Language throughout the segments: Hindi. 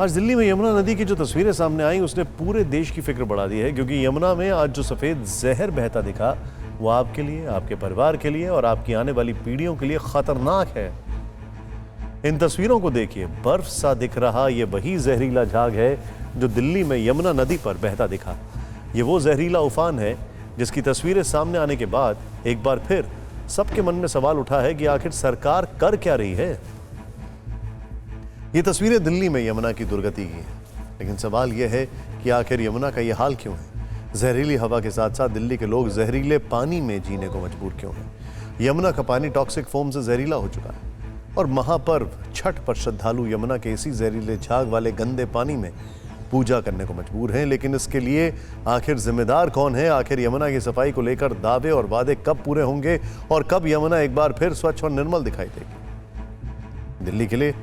आज दिल्ली में यमुना नदी की जो तस्वीरें सामने आई उसने पूरे देश की फिक्र बढ़ा दी है, क्योंकि यमुना में आज जो सफेद जहर बहता दिखा वो आपके लिए, आपके परिवार के लिए और आपकी आने वाली पीढ़ियों के लिए खतरनाक है। इन तस्वीरों को देखिए, बर्फ सा दिख रहा ये वही जहरीला झाग है जो दिल्ली में यमुना नदी पर बहता दिखा। ये वो जहरीला उफान है जिसकी तस्वीरें सामने आने के बाद एक बार फिर सबके मन में सवाल उठा है कि आखिर सरकार कर क्या रही है। ये तस्वीरें दिल्ली में यमुना की दुर्गति की हैं, लेकिन सवाल यह है कि आखिर यमुना का यह हाल क्यों है। जहरीली हवा के साथ साथ दिल्ली के लोग जहरीले पानी में जीने को मजबूर क्यों हैं। यमुना का पानी टॉक्सिक फोम से जहरीला हो चुका है और महापर्व छठ पर श्रद्धालु यमुना के इसी जहरीले झाग वाले गंदे पानी में पूजा करने को मजबूर हैं। लेकिन इसके लिए आखिर जिम्मेदार कौन है? आखिर यमुना की सफाई को लेकर दावे और वादे कब पूरे होंगे और कब यमुना एक बार फिर स्वच्छ और निर्मल दिखाई देगी? दिल्ली के लिए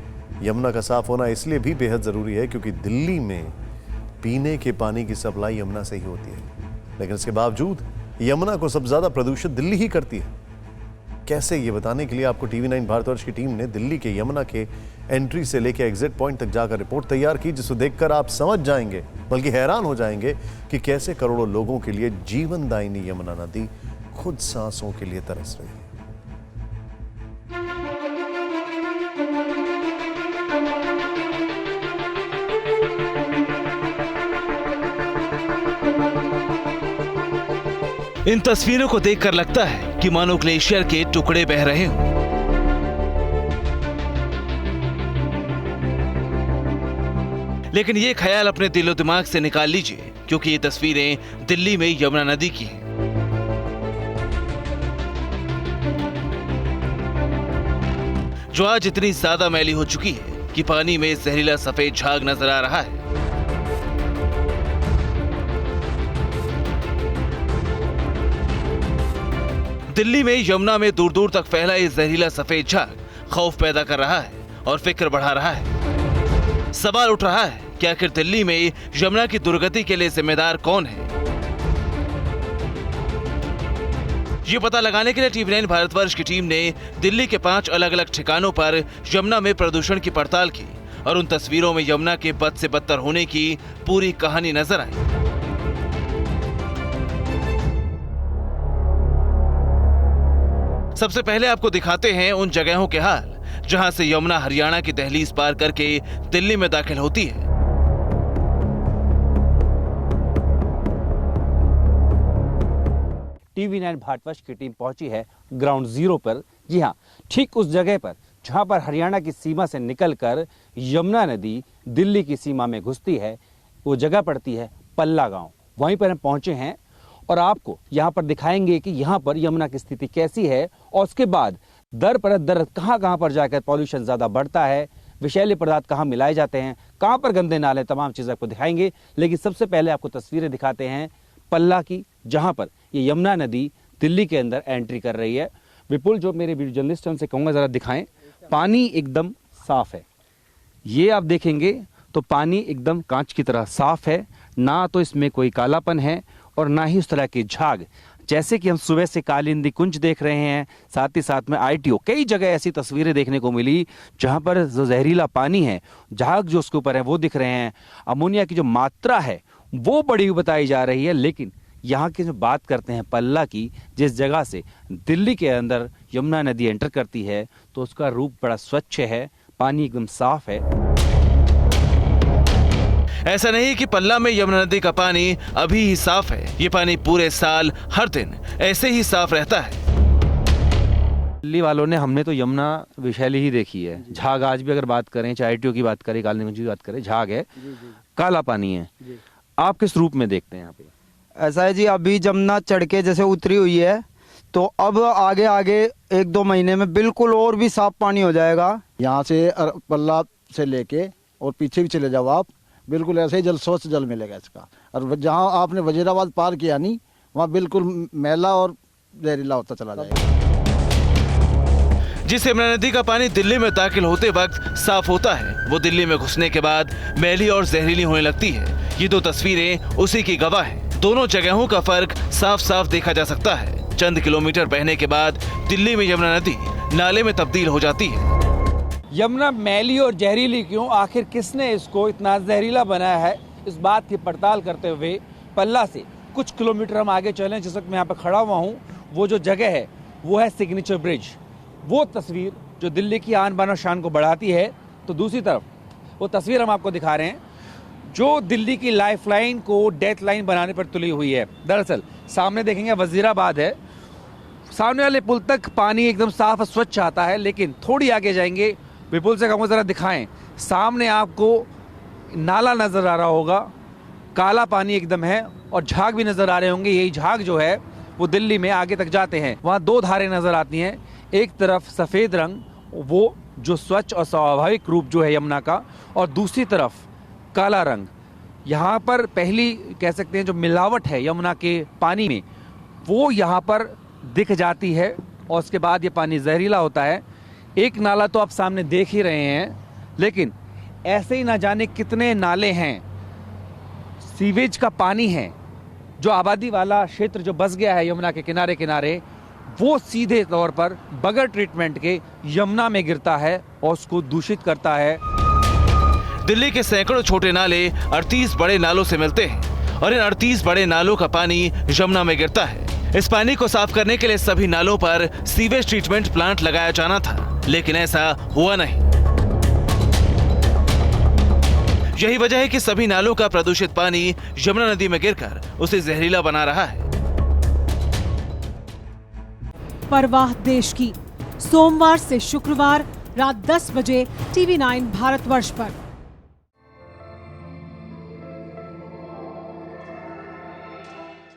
यमुना का साफ होना इसलिए भी बेहद जरूरी है क्योंकि दिल्ली में पीने के पानी की सप्लाई यमुना से ही होती है, लेकिन इसके बावजूद यमुना को सबसे ज्यादा प्रदूषित दिल्ली ही करती है। कैसे, ये बताने के लिए आपको टीवी9 भारतवर्ष की टीम ने दिल्ली के यमुना के एंट्री से लेकर एग्जिट पॉइंट तक जाकर रिपोर्ट तैयार की, जिसको देखकर आप समझ जाएंगे, बल्कि हैरान हो जाएंगे कि कैसे करोड़ों लोगों के लिए जीवनदायिनी यमुना नदी खुद सांसों के लिए तरस रही है। इन तस्वीरों को देखकर लगता है कि मानो ग्लेशियर के टुकड़े बह रहे हों। लेकिन ये ख्याल अपने दिलो दिमाग से निकाल लीजिए, क्योंकि ये तस्वीरें दिल्ली में यमुना नदी की हैं। जो आज इतनी ज्यादा मैली हो चुकी है कि पानी में जहरीला सफेद झाग नजर आ रहा है। दिल्ली में यमुना में दूर दूर तक फैला ये जहरीला सफेद झाग खौफ पैदा कर रहा है और फिक्र बढ़ा रहा है। सवाल उठ रहा है कि आखिर दिल्ली में यमुना की दुर्गति के लिए जिम्मेदार कौन है? ये पता लगाने के लिए टीवी9 भारतवर्ष की टीम ने दिल्ली के 5 अलग अलग ठिकानों पर यमुना में प्रदूषण की पड़ताल की और उन तस्वीरों में यमुना के बद से बदतर होने की पूरी कहानी नजर आई। सबसे पहले आपको दिखाते हैं उन जगहों के हाल जहां से यमुना हरियाणा की दहलीज पार करके दिल्ली में दाखिल होती है। टीवी9 भारतवर्ष की टीम पहुंची है ग्राउंड जीरो पर। जी हां, ठीक उस जगह पर जहां पर हरियाणा की सीमा से निकलकर यमुना नदी दिल्ली की सीमा में घुसती है। वो जगह पड़ती है पल्ला गांव। वहीं पर हम पहुंचे हैं और आपको यहां पर दिखाएंगे कि यहां पर यमुना की स्थिति कैसी है और उसके बाद दर पर दर कहां पर जाकर पॉल्यूशन ज्यादा बढ़ता है, विषैले पदार्थ कहां मिलाए जाते हैं, कहां पर गंदे नाले, तमाम चीजें आपको दिखाएंगे। लेकिन सबसे पहले आपको तस्वीरें दिखाते हैं पल्ला की, जहां पर ये यमुना नदी दिल्ली के अंदर एंट्री कर रही है। विपुल, जो मेरे वीडियो जर्नलिस्ट हैं, उनसे कहूंगा जरा दिखाएं। पानी एकदम साफ है, ये आप देखेंगे तो पानी एकदम कांच की तरह साफ है, ना तो इसमें कोई कालापन है और ना ही उस तरह की झाग। जैसे कि हम सुबह से कालिंदी कुंज देख रहे हैं, साथ ही साथ में ITO, कई जगह ऐसी तस्वीरें देखने को मिली जहां पर जो जहरीला पानी है, झाग जो उसके ऊपर है वो दिख रहे हैं। अमोनिया की जो मात्रा है वो बड़ी बताई जा रही है। लेकिन यहाँ की जो बात करते हैं पल्ला की, जिस जगह से दिल्ली के अंदर यमुना नदी एंटर करती है, तो उसका रूप बड़ा स्वच्छ है, पानी एकदम साफ है। ऐसा नहीं कि पल्ला में यमुना नदी का पानी अभी ही साफ है, ये पानी पूरे साल हर दिन ऐसे ही साफ रहता है। दिल्ली वालों ने, हमने तो यमुना विषैली ही देखी है। झाग आज भी अगर बात करें, चाहे ITO की बात करें, कालीगंज की बात करें, झाग है, काला पानी है। आप किस रूप में देखते हैं यहाँ पे? ऐसा है जी, अभी जमुना चढ़ के जैसे उतरी हुई है, तो अब आगे आगे 1-2 महीने में बिल्कुल और भी साफ पानी हो जाएगा। यहाँ से पल्ला से लेके और पीछे भी चले जाओ आप, बिल्कुल ऐसे ही जल, स्वच्छ जल मिलेगा इसका। और जहाँ आपने वजीराबाद पार किया नहीं, वहाँ बिल्कुल मैला और जहरीला होता चला जाएगा। जिस यमुना नदी का पानी दिल्ली में दाखिल होते वक्त साफ होता है, वो दिल्ली में घुसने के बाद मैली और जहरीली होने लगती है। ये दो तस्वीरें उसी की गवाह हैं। दोनों जगहों का फर्क साफ साफ देखा जा सकता है। चंद किलोमीटर बहने के बाद दिल्ली में यमुना नदी नाले में तब्दील हो जाती है। यमुना मैली और जहरीली क्यों, आखिर किसने इसको इतना जहरीला बनाया है, इस बात की पड़ताल करते हुए पल्ला से कुछ किलोमीटर हम आगे चलें। जिस वक्त मैं यहाँ पर खड़ा हुआ हूँ, वो जो जगह है वो है सिग्नेचर ब्रिज। वो तस्वीर जो दिल्ली की आन बान और शान को बढ़ाती है, तो दूसरी तरफ वो तस्वीर हम आपको दिखा रहे हैं जो दिल्ली की लाइफलाइन को डेथ लाइन बनाने पर तुली हुई है। दरअसल सामने देखेंगे वजीराबाद है, सामने वाले पुल तक पानी एकदम साफ और स्वच्छ आता है, लेकिन थोड़ी आगे जाएंगे, विपुल से कहूँगा ज़रा दिखाएं, सामने आपको नाला नज़र आ रहा होगा, काला पानी एकदम है और झाग भी नज़र आ रहे होंगे। यही झाग जो है वो दिल्ली में आगे तक जाते हैं। वहाँ दो धारें नज़र आती हैं, एक तरफ सफ़ेद रंग, वो जो स्वच्छ और स्वाभाविक रूप जो है यमुना का, और दूसरी तरफ काला रंग। यहाँ पर पहली कह सकते हैं जो मिलावट है यमुना के पानी में, वो यहाँ पर दिख जाती है और उसके बाद ये पानी जहरीला होता है। एक नाला तो आप सामने देख ही रहे हैं, लेकिन ऐसे ही ना जाने कितने नाले हैं, सीवेज का पानी है, जो आबादी वाला क्षेत्र जो बस गया है यमुना के किनारे किनारे, वो सीधे तौर पर बगैर ट्रीटमेंट के यमुना में गिरता है और उसको दूषित करता है। दिल्ली के सैकड़ों छोटे नाले 38 बड़े नालों से मिलते हैं और इन 38 बड़े नालों का पानी यमुना में गिरता है। इस पानी को साफ करने के लिए सभी नालों पर सीवेज ट्रीटमेंट प्लांट लगाया जाना था, लेकिन ऐसा हुआ नहीं। यही वजह है कि सभी नालों का प्रदूषित पानी यमुना नदी में गिरकर उसे जहरीला बना रहा है। परवाह देश की, सोमवार से शुक्रवार रात 10 बजे TV9 भारतवर्ष पर।